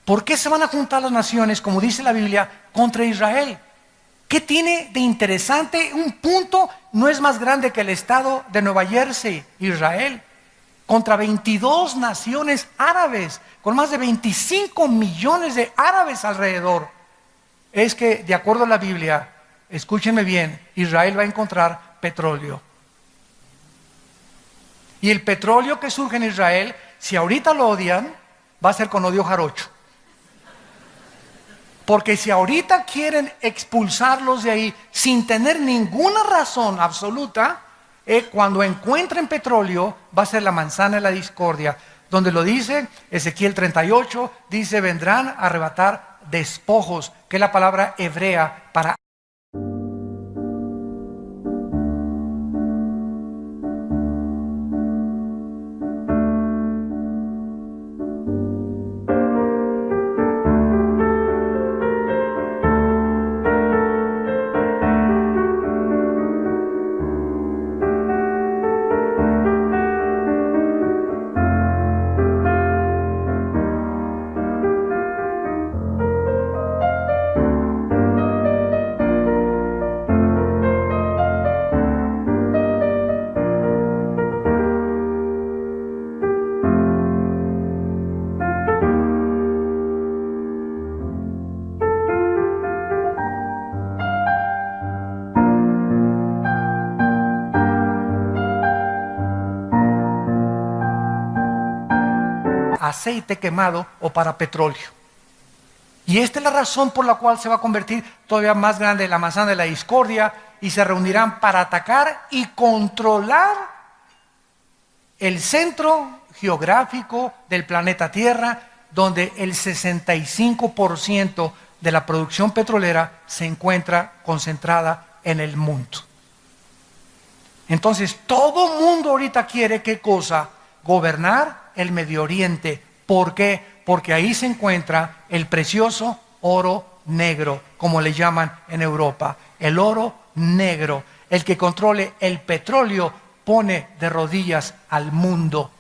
¿Por qué se van a juntar las naciones, como dice la Biblia, contra Israel? ¿Qué tiene de interesante? Un punto no es más grande que el estado de Nueva Jersey, Israel, contra 22 naciones árabes, con más de 25 millones de árabes alrededor. Es que, de acuerdo a la Biblia, escúchenme bien, Israel va a encontrar petróleo. Y el petróleo que surge en Israel, si ahorita lo odian, va a ser con odio jarocho. Porque si ahorita quieren expulsarlos de ahí sin tener ninguna razón absoluta, cuando encuentren petróleo va a ser la manzana de la discordia, donde lo dice Ezequiel 38, dice vendrán a arrebatar despojos, que es la palabra hebrea para aceite quemado o para petróleo. Y esta es la razón por la cual se va a convertir todavía más grande la manzana de la discordia, y se reunirán para atacar y controlar el centro geográfico del planeta Tierra, donde el 65% de la producción petrolera se encuentra concentrada en el mundo. Entonces, todo mundo ahorita quiere, ¿qué cosa? Gobernar el Medio Oriente. ¿Por qué? Porque ahí se encuentra el precioso oro negro, como le llaman en Europa. El oro negro. El que controle el petróleo pone de rodillas al mundo.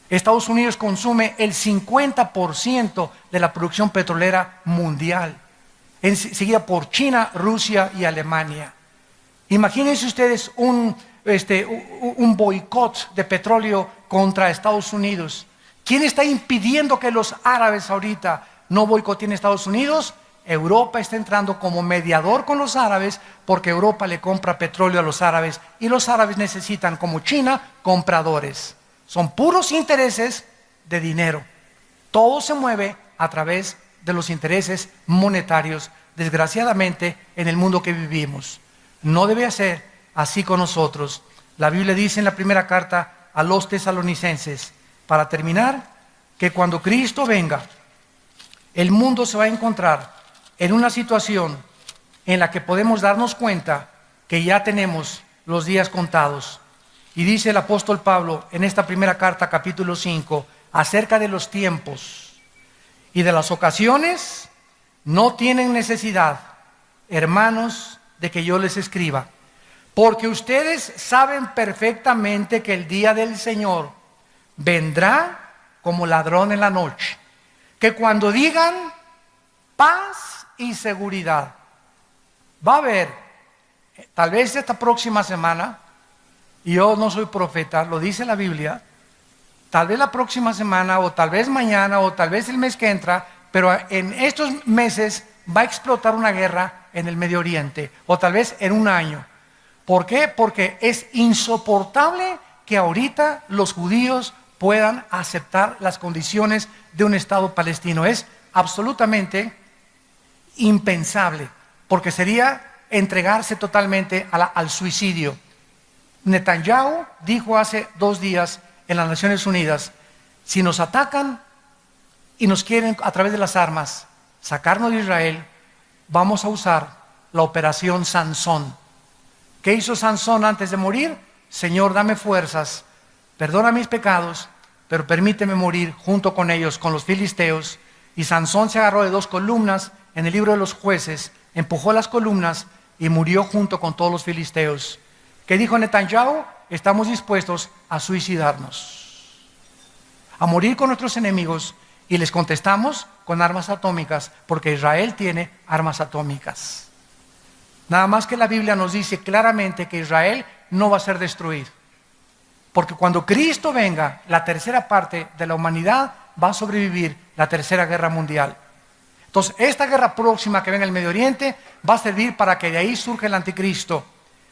Estados Unidos consume el 50% de la producción petrolera mundial, seguida por China, Rusia y Alemania. Imagínense ustedes un boicot de petróleo contra Estados Unidos. ¿Quién está impidiendo que los árabes ahorita no boicoteen Estados Unidos? Europa está entrando como mediador con los árabes, porque Europa le compra petróleo a los árabes, y los árabes necesitan, como China, compradores. Son puros intereses de dinero. Todo se mueve a través de los intereses monetarios, desgraciadamente, en el mundo que vivimos. No debe ser así con nosotros. La Biblia dice en la primera carta a los tesalonicenses, para terminar, que cuando Cristo venga, el mundo se va a encontrar en una situación en la que podemos darnos cuenta que ya tenemos los días contados. Y dice el apóstol Pablo en esta primera carta, capítulo 5, acerca de los tiempos y de las ocasiones: no tienen necesidad, hermanos, de que yo les escriba, porque ustedes saben perfectamente que el día del Señor vendrá como ladrón en la noche, que cuando digan paz y seguridad, va a haber, tal vez esta próxima semana, y yo no soy profeta, lo dice la Biblia, tal vez la próxima semana, o tal vez mañana, o tal vez el mes que entra, pero en estos meses va a explotar una guerra en el Medio Oriente, o tal vez en un año. ¿Por qué? Porque es insoportable que ahorita los judíos puedan aceptar las condiciones de un Estado palestino. Es absolutamente impensable, porque sería entregarse totalmente al suicidio. Netanyahu dijo hace 2 días en las Naciones Unidas: si nos atacan y nos quieren a través de las armas sacarnos de Israel, vamos a usar la operación Sansón. ¿Qué hizo Sansón antes de morir? Señor, dame fuerzas, perdona mis pecados, pero permíteme morir junto con ellos, con los filisteos. Y Sansón se agarró de 2 columnas en el libro de los Jueces, empujó las columnas y murió junto con todos los filisteos. ¿Qué dijo Netanyahu? Estamos dispuestos a suicidarnos, a morir con nuestros enemigos, y les contestamos con armas atómicas, porque Israel tiene armas atómicas. Nada más que la Biblia nos dice claramente que Israel no va a ser destruido, porque cuando Cristo venga, la tercera parte de la humanidad va a sobrevivir la tercera guerra mundial. Entonces, esta guerra próxima que venga en el Medio Oriente va a servir para que de ahí surja el anticristo,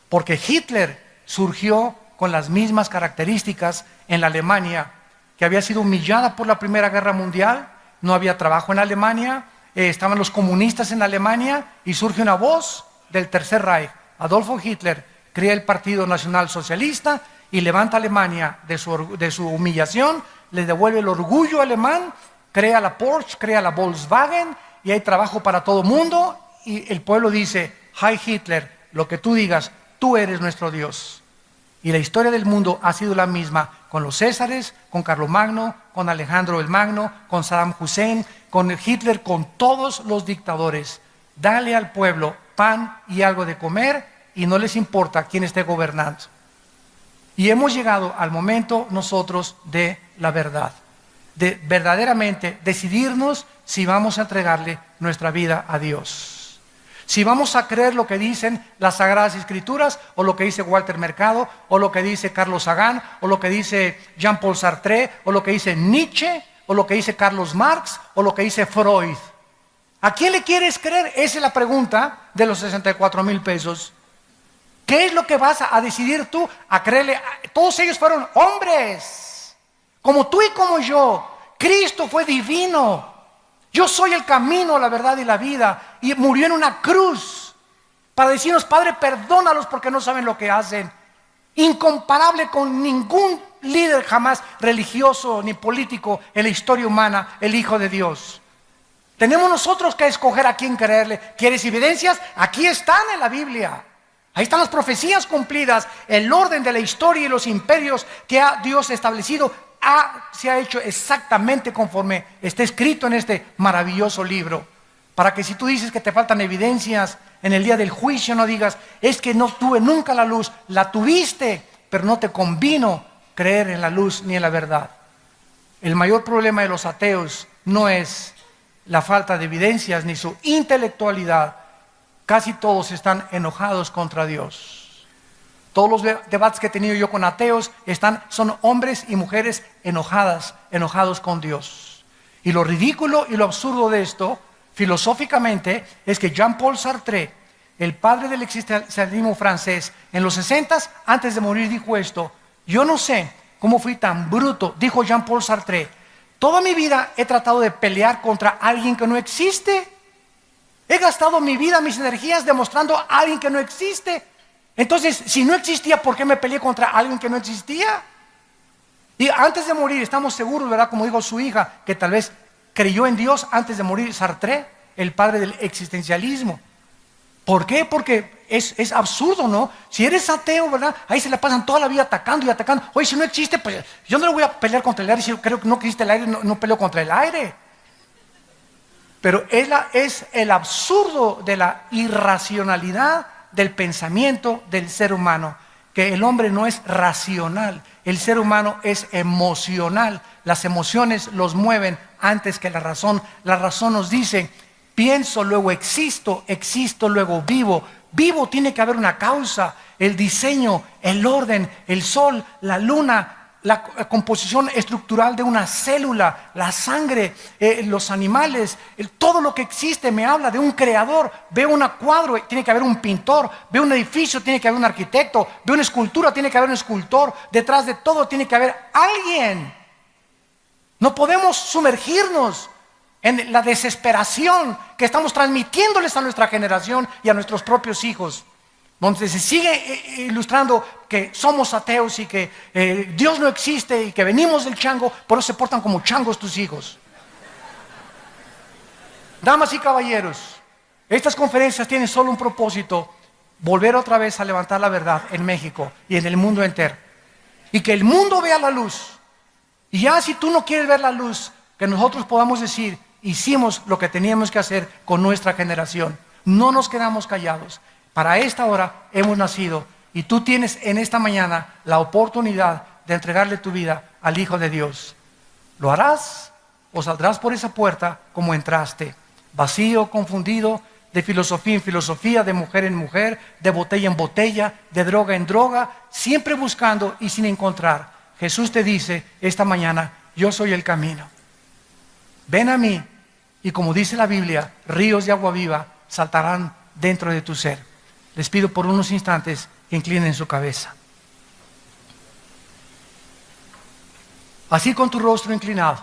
porque Hitler surgió con las mismas características en la Alemania, que había sido humillada por la Primera Guerra Mundial. No había trabajo en Alemania, estaban los comunistas en Alemania, y surge una voz del Tercer Reich. Adolfo Hitler crea el Partido Nacional Socialista y levanta a Alemania de su humillación, le devuelve el orgullo alemán, crea la Porsche, crea la Volkswagen, y hay trabajo para todo mundo, y el pueblo dice: Heil Hitler, lo que tú digas, tú eres nuestro Dios. Y la historia del mundo ha sido la misma, con los Césares, con Carlomagno, con Alejandro el Magno, con Saddam Hussein, con Hitler, con todos los dictadores. Dale al pueblo pan y algo de comer, y no les importa quién esté gobernando. Y hemos llegado al momento nosotros de la verdad, de verdaderamente decidirnos si vamos a entregarle nuestra vida a Dios. Si vamos a creer lo que dicen las Sagradas Escrituras, o lo que dice Walter Mercado, o lo que dice Carlos Sagan, o lo que dice Jean-Paul Sartre, o lo que dice Nietzsche, o lo que dice Carlos Marx, o lo que dice Freud. ¿A quién le quieres creer? Esa es la pregunta de los 64,000 pesos. ¿Qué es lo que vas a decidir tú a creerle? Todos ellos fueron hombres, como tú y como yo, Cristo fue divino. Yo soy el camino, la verdad y la vida. Y murió en una cruz para decirnos: Padre, perdónalos porque no saben lo que hacen. Incomparable con ningún líder jamás religioso ni político en la historia humana, el Hijo de Dios. Tenemos nosotros que escoger a quién creerle. ¿Quieres evidencias? Aquí están en la Biblia. Ahí están las profecías cumplidas. El orden de la historia y los imperios que ha Dios establecido se ha hecho exactamente conforme está escrito en este maravilloso libro. Para que si tú dices que te faltan evidencias en el día del juicio, no digas: es que no tuve nunca la luz. La tuviste, pero no te convino creer en la luz ni en la verdad. El mayor problema de los ateos no es la falta de evidencias ni su intelectualidad. Casi todos están enojados contra Dios. Todos los debates que he tenido yo con ateos son hombres y mujeres enojados con Dios. Y lo ridículo y lo absurdo de esto, filosóficamente, es que Jean-Paul Sartre, el padre del existencialismo francés, en los 60s, antes de morir, dijo esto: yo no sé cómo fui tan bruto, dijo Jean-Paul Sartre. Toda mi vida he tratado de pelear contra alguien que no existe. He gastado mi vida, mis energías demostrando a alguien que no existe. Entonces, si no existía, ¿por qué me peleé contra alguien que no existía? Y antes de morir, estamos seguros, ¿verdad? Como dijo su hija, que tal vez creyó en Dios antes de morir, Sartre, el padre del existencialismo. ¿Por qué? Porque es absurdo, ¿no? Si eres ateo, ¿verdad? Ahí se la pasan toda la vida atacando y atacando. Oye, si no existe, pues yo no le voy a pelear contra el aire. Si yo creo que no existe el aire, no peleo contra el aire. Pero es el absurdo de la irracionalidad del pensamiento del ser humano, que el hombre no es racional, el ser humano es emocional. Las emociones los mueven antes que la razón. La razón nos dice: pienso, luego existo, existo, luego vivo. Vivo, tiene que haber una causa, el diseño, el orden, el sol, la luna, la composición estructural de una célula, la sangre, los animales, todo lo que existe me habla de un creador. Veo un cuadro, tiene que haber un pintor. Veo un edificio, tiene que haber un arquitecto. Veo una escultura, tiene que haber un escultor. Detrás de todo tiene que haber alguien. No podemos sumergirnos en la desesperación que estamos transmitiéndoles a nuestra generación y a nuestros propios hijos, donde se sigue ilustrando que somos ateos y que Dios no existe y que venimos del chango, por eso se portan como changos tus hijos. Damas y caballeros, estas conferencias tienen solo un propósito: volver otra vez a levantar la verdad en México y en el mundo entero. Y que el mundo vea la luz. Y ya si tú no quieres ver la luz, que nosotros podamos decir: hicimos lo que teníamos que hacer con nuestra generación. No nos quedamos callados. Para esta hora hemos nacido y tú tienes en esta mañana la oportunidad de entregarle tu vida al Hijo de Dios. ¿Lo harás o saldrás por esa puerta como entraste? Vacío, confundido, de filosofía en filosofía, de mujer en mujer, de botella en botella, de droga en droga, siempre buscando y sin encontrar. Jesús te dice esta mañana: yo soy el camino. Ven a mí y, como dice la Biblia, ríos de agua viva saltarán dentro de tu ser. Les pido por unos instantes que inclinen su cabeza. Así, con tu rostro inclinado.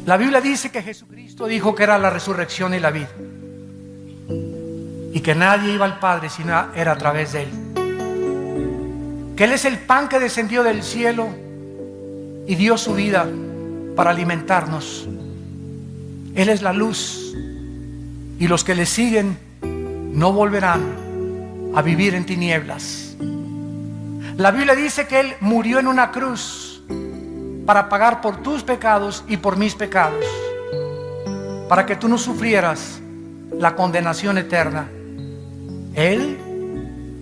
La Biblia dice que Jesucristo dijo que era la resurrección y la vida, y que nadie iba al Padre si no era a través de Él. Que Él es el pan que descendió del cielo y dio su vida para alimentarnos. Él es la luz, y los que le siguen no volverán a vivir en tinieblas. La Biblia dice que Él murió en una cruz para pagar por tus pecados y por mis pecados, para que tú no sufrieras la condenación eterna. Él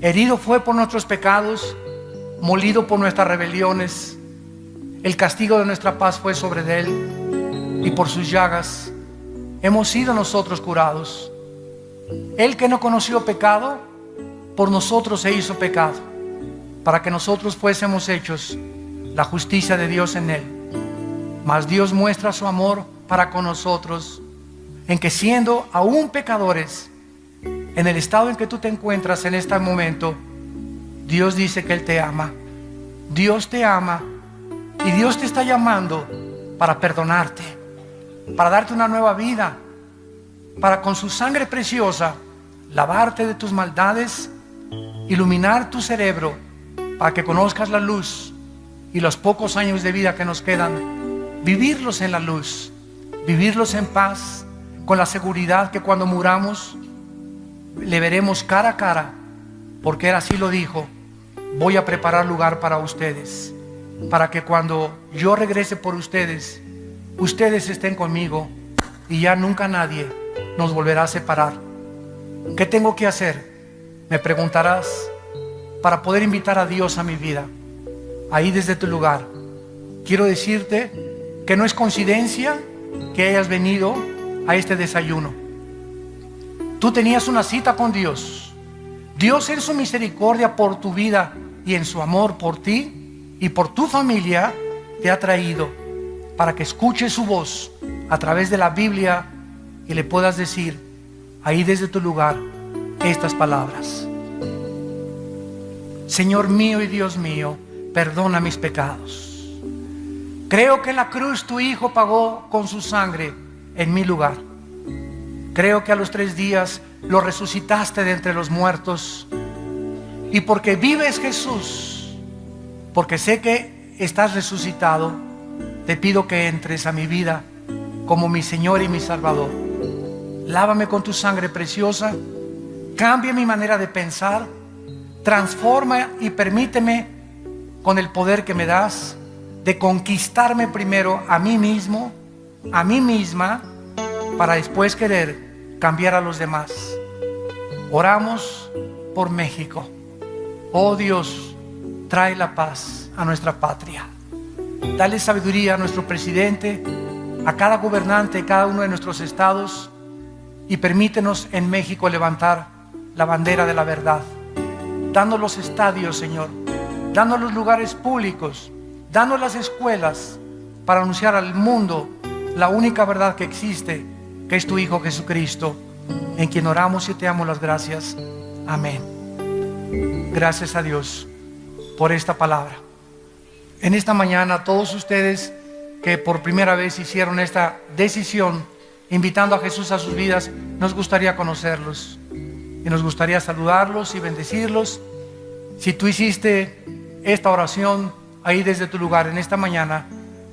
herido fue por nuestros pecados, molido por nuestras rebeliones. El castigo de nuestra paz fue sobre Él, y por sus llagas hemos sido nosotros curados. Él, que no conoció pecado, por nosotros se hizo pecado, para que nosotros fuésemos hechos la justicia de Dios en Él. Mas Dios muestra su amor para con nosotros, en que, siendo aún pecadores, en el estado en que tú te encuentras en este momento, Dios dice que Él te ama. Dios te ama Y Dios te está llamando para perdonarte, para darte una nueva vida, para con su sangre preciosa lavarte de tus maldades, iluminar tu cerebro para que conozcas la luz y los pocos años de vida que nos quedan, vivirlos en la luz, vivirlos en paz, con la seguridad que cuando muramos le veremos cara a cara, porque Él así lo dijo: voy a preparar lugar para ustedes, para que cuando yo regrese por ustedes, ustedes estén conmigo y ya nunca nadie nos volverá a separar. ¿Qué tengo que hacer?, me preguntarás, para poder invitar a Dios a mi vida. Ahí desde tu lugar quiero decirte que no es coincidencia que hayas venido a este desayuno. Tú tenías una cita con Dios. Dios en su misericordia por tu vida y en su amor por ti y por tu familia te ha traído para que escuches su voz a través de la Biblia y le puedas decir ahí desde tu lugar estas palabras: Señor mío y Dios mío, perdona mis pecados. Creo que en la cruz tu Hijo pagó con su sangre en mi lugar. Creo que a los 3 días lo resucitaste de entre los muertos. Y porque vives, Jesús, porque sé que estás resucitado, te pido que entres a mi vida como mi Señor y mi Salvador. Lávame con tu sangre preciosa, cambia mi manera de pensar, transforma y permíteme, con el poder que me das, de conquistarme primero a mí mismo, a mí misma, para después querer cambiar a los demás. Oramos por México. Oh Dios, trae la paz a nuestra patria. Dale sabiduría a nuestro presidente, a cada gobernante de cada uno de nuestros estados, y permítenos en México levantar la bandera de la verdad. Danos los estadios, Señor, danos los lugares públicos, danos las escuelas para anunciar al mundo la única verdad que existe, que es tu Hijo Jesucristo, en quien oramos y te damos las gracias. Amén. Gracias a Dios por esta palabra. En esta mañana, todos ustedes que por primera vez hicieron esta decisión, invitando a Jesús a sus vidas, nos gustaría conocerlos y nos gustaría saludarlos y bendecirlos. Si tú hiciste esta oración ahí desde tu lugar en esta mañana,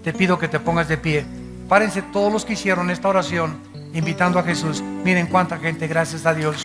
te pido que te pongas de pie. Párense todos los que hicieron esta oración invitando a Jesús. Miren cuánta gente, gracias a Dios.